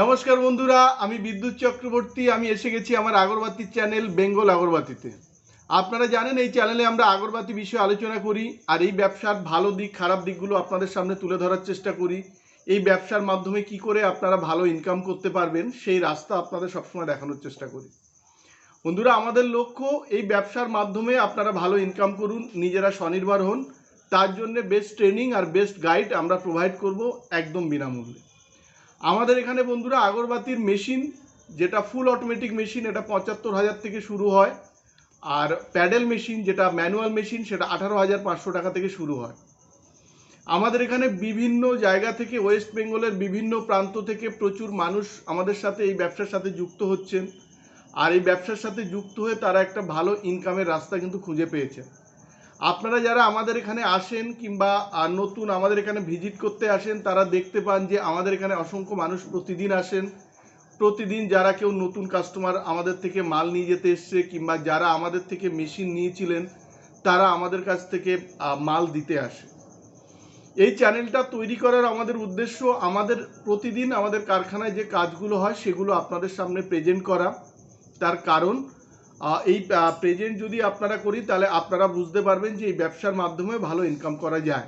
নমস্কার বন্ধুরা, আমি বিদ্যুৎ চক্রবর্তী। আমি এসে গেছি আমার আগরবাতির চ্যানেল বেঙ্গল আগরবাতিতে। আপনারা জানেন এই চ্যানেলে আমরা আগরবাতি বিষয়ে আলোচনা করি আর এই ব্যবসার ভালো দিক খারাপ দিকগুলো আপনাদের সামনে তুলে ধরার চেষ্টা করি। এই ব্যবসার মাধ্যমে কি করে আপনারা ভালো ইনকাম করতে পারবেন সেই রাস্তা আপনাদের সবসময় দেখানোর চেষ্টা করি। বন্ধুরা, আমাদের লক্ষ্য এই ব্যবসার মাধ্যমে আপনারা ভালো ইনকাম করুন, নিজেরা স্বনির্ভর হন। তার জন্য বেস্ট ট্রেনিং আর বেস্ট গাইড আমরা প্রোভাইড করব একদম বিনামূল্যে। আমাদের এখানে বন্ধুরা আগরবাতির মেশিন, যেটা ফুল অটোমেটিক মেশিন, এটা ৭৫,০০০ থেকে শুরু হয়। আর প্যাডেল মেশিন, যেটা ম্যানুয়াল মেশিন, সেটা ১৮,৫০০ টাকা থেকে শুরু হয়। আমাদের এখানে বিভিন্ন জায়গা থেকে, ওয়েস্ট বেঙ্গলের বিভিন্ন প্রান্ত থেকে প্রচুর মানুষ আমাদের সাথে এই ব্যবসার সাথে যুক্ত হচ্ছেন। আর এই ব্যবসার সাথে যুক্ত হয়ে তারা একটা ভালো ইনকামের রাস্তা কিন্তু খুঁজে পেয়েছেন। আপনারা যারা আমাদের এখানে আসেন কিংবা নতুন আমাদের এখানে ভিজিট করতে আসেন, তারা দেখতে পান যে আমাদের এখানে অসংখ্য মানুষ প্রতিদিন আসেন। প্রতিদিন যারা কেউ নতুন কাস্টমার আমাদের থেকে মাল নিয়ে যেতে এসছে কিংবা যারা আমাদের থেকে মেশিন নিয়েছিলেন, তারা আমাদের কাছ থেকে মাল দিতে আসে। এই চ্যানেলটা তৈরি করার আমাদের উদ্দেশ্য, আমাদের প্রতিদিন আমাদের কারখানায় যে কাজগুলো হয় সেগুলো আপনাদের সামনে প্রেজেন্ট করা। তার কারণ এই প্রেজেন্ট যদি আপনারা করি তাহলে আপনারা বুঝতে পারবেন যে এই ব্যবসার মাধ্যমে ভালো ইনকাম করা যায়।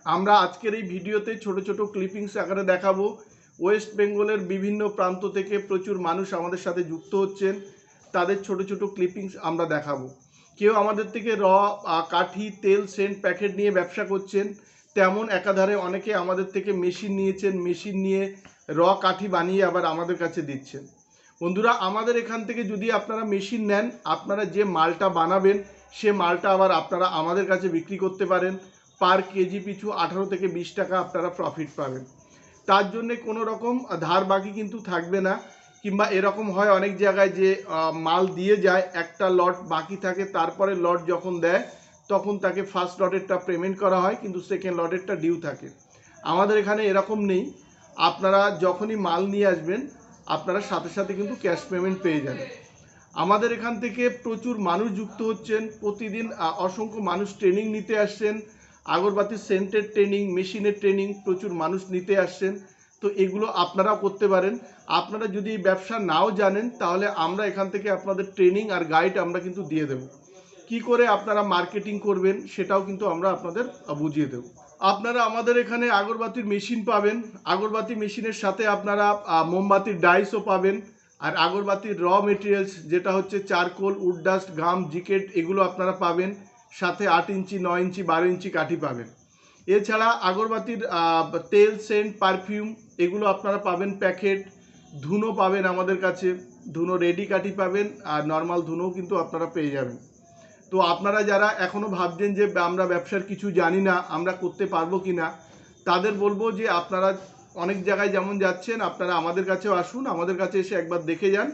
আমরা আজকের এই ভিডিওতে ছোট ছোট ক্লিপিংস আকারে দেখাবো। ওয়েস্ট বেঙ্গলের বিভিন্ন প্রান্ত থেকে প্রচুর মানুষ আমাদের সাথে যুক্ত হচ্ছেন, তাদের ছোট ছোট ক্লিপিংস আমরা দেখাবো। কেউ আমাদের থেকে কাঠি, তেল, সেন্ট প্যাকেট নিয়ে ব্যবসা করছেন, তেমন একাধারে অনেকে আমাদের থেকে মেশিন নিয়েছেন, মেশিন নিয়ে কাঠি বানিয়ে আবার আমাদের কাছে দিচ্ছেন। বন্ধুরা, আমাদের এখান থেকে যদি আপনারা মেশিন নেন, আপনারা যে মালটা বানাবেন সে মালটা আবার আপনারা আমাদের কাছে বিক্রি করতে পারেন। পার কেজি পিছু 18 থেকে 20 টাকা আপনারা প্রফিট পাবেন। তার জন্যে কোনো রকম ধার বাকি কিন্তু থাকবে না। কিংবা এরকম হয় অনেক জায়গায় যে মাল দিয়ে যায়, একটা লট বাকি থাকে, তারপরে লট যখন দেয় তখন তাকে ফার্স্ট লটেরটা পেমেন্ট করা হয়, কিন্তু সেকেন্ড লটেরটা ডিউ থাকে। আমাদের এখানে এরকম নেই। আপনারা যখনই মাল নিয়ে আসবেন আপনারা সাথে সাথে কিন্তু ক্যাশ পেমেন্ট পেয়ে যাবেন। আমাদের এখান থেকে প্রচুর মানুষ যুক্ত হচ্ছেন, প্রতিদিন অসংখ্য মানুষ ট্রেনিং নিতে আসছেন। আগরবাতির সেন্টের ট্রেনিং, মেশিনের ট্রেনিং প্রচুর মানুষ নিতে আসছেন। তো এগুলো আপনারাও করতে পারেন। আপনারা যদি এই ব্যবসা নাও জানেন তাহলে আমরা এখান থেকে আপনাদের ট্রেনিং আর গাইড আমরা কিন্তু দিয়ে দেব। কি করে আপনারা মার্কেটিং করবেন সেটাও কিন্তু আমরা আপনাদের বুঝিয়ে দেব। আপনারা আমাদের এখানে আগরবাতির মেশিন পাবেন। আগরবাতি মেশিনের সাথে আপনারা মোমবাতির ডাইসও পাবেন। আর আগরবাতির মেটেরিয়ালস, যেটা হচ্ছে চারকোল, উড ডাস্ট, গাম, জিকেট, এগুলো আপনারা পাবেন। সাথে 8 ইঞ্চি, 9 ইঞ্চি, 12 ইঞ্চি কাঠি পাবেন। এছাড়া আগরবাতির তেল, সেন্ট, পারফিউম এগুলো আপনারা পাবেন প্যাকেট। ধুনো পাবেন আমাদের কাছে, ধুনো রেডি কাঠি পাবেন, আর নর্মাল ধুনোও কিন্তু আপনারা পেয়ে যাবেন। তো আপনারা যারা এখনও ভাবছেন যে আমরা ব্যবসার কিছু জানি না, আমরা করতে পারবো কি না, তাদের বলবো যে আপনারা অনেক জায়গায় যেমন যাচ্ছেন, আপনারা আমাদের কাছেও আসুন। আমাদের কাছে এসে একবার দেখে যান।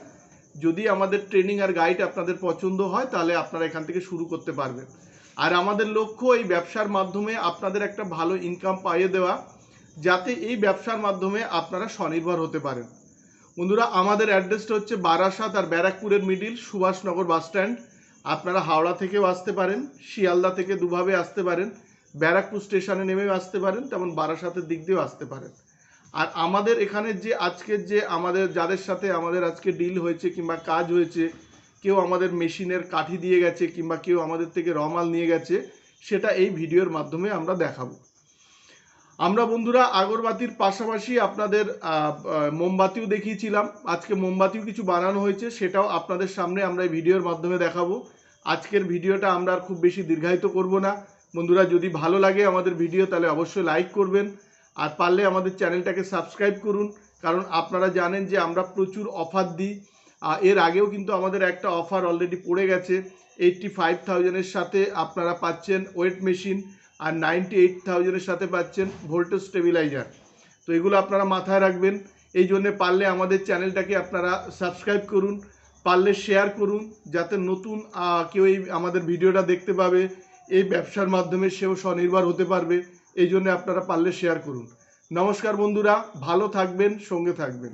যদি আমাদের ট্রেনিং আর গাইড আপনাদের পছন্দ হয় তাহলে আপনারা এখান থেকে শুরু করতে পারবেন। আর আমাদের লক্ষ্য এই ব্যবসার মাধ্যমে আপনাদের একটা ভালো ইনকাম পাইয়ে দেওয়া, যাতে এই ব্যবসার মাধ্যমে আপনারা স্বনির্ভর হতে পারেন। বন্ধুরা, আমাদের অ্যাড্রেসটা হচ্ছে বারাসাত আর ব্যারাকপুরের মিডিল, সুভাষনগর বাস স্ট্যান্ড। আপনারা হাওড়া থেকেও আসতে পারেন, শিয়ালদা থেকে দুভাবে আসতে পারেন, ব্যারাকপুর স্টেশনে নেমেও আসতে পারেন, তেমন বারাসাতের দিক দিয়েও আসতে পারেন। আর আমাদের এখানে যে আজকের যে আমাদের যাদের সাথে আমাদের আজকে ডিল হয়েছে কিংবা কাজ হয়েছে, কেউ আমাদের মেশিনের কাঠি দিয়ে গেছে কিংবা কেউ আমাদের থেকে মাল নিয়ে গেছে, সেটা এই ভিডিওর মাধ্যমে আমরা দেখাবো। আমরা বন্ধুরা আগরবাতির পাশাপাশি আপনাদের মোমবাতিও দেখিয়েছিলাম। আজকে মোমবাতিও কিছু বানানো হয়েছে, সেটাও আপনাদের সামনে আমরা এই ভিডিওর মাধ্যমে দেখাবো। আজকের ভিডিওটা আমরা আর খুব বেশি দীর্ঘায়িত করব না। বন্ধুরা, যদি ভালো লাগে আমাদের ভিডিও তাহলে অবশ্যই লাইক করবেন, আর পারলে আমাদের চ্যানেলটাকে সাবস্ক্রাইব করুন। কারণ আপনারা জানেন যে আমরা প্রচুর অফার দিই। এর আগেও কিন্তু আমাদের একটা অফার অলরেডি পড়ে গেছে। 85,000-এর সাথে আপনারা পাচ্ছেন ওয়েট মেশিন, আর 98,000-এর সাথে পাচ্ছেন ভোল্টেজ স্টেবিলাইজার। তো এগুলো আপনারা মাথায় রাখবেন। এই জন্যে পারলে আমাদের চ্যানেলটাকে আপনারা সাবস্ক্রাইব করুন, পারলে শেয়ার করুন, যাতে নতুন কেউ এই আমাদের ভিডিওটা দেখতে পাবে, এই ব্যবসার মাধ্যমে সেও স্বনির্ভর হতে পারবে। এই জন্য আপনারা পারলে শেয়ার করুন। নমস্কার বন্ধুরা, ভালো থাকবেন, সঙ্গে থাকবেন।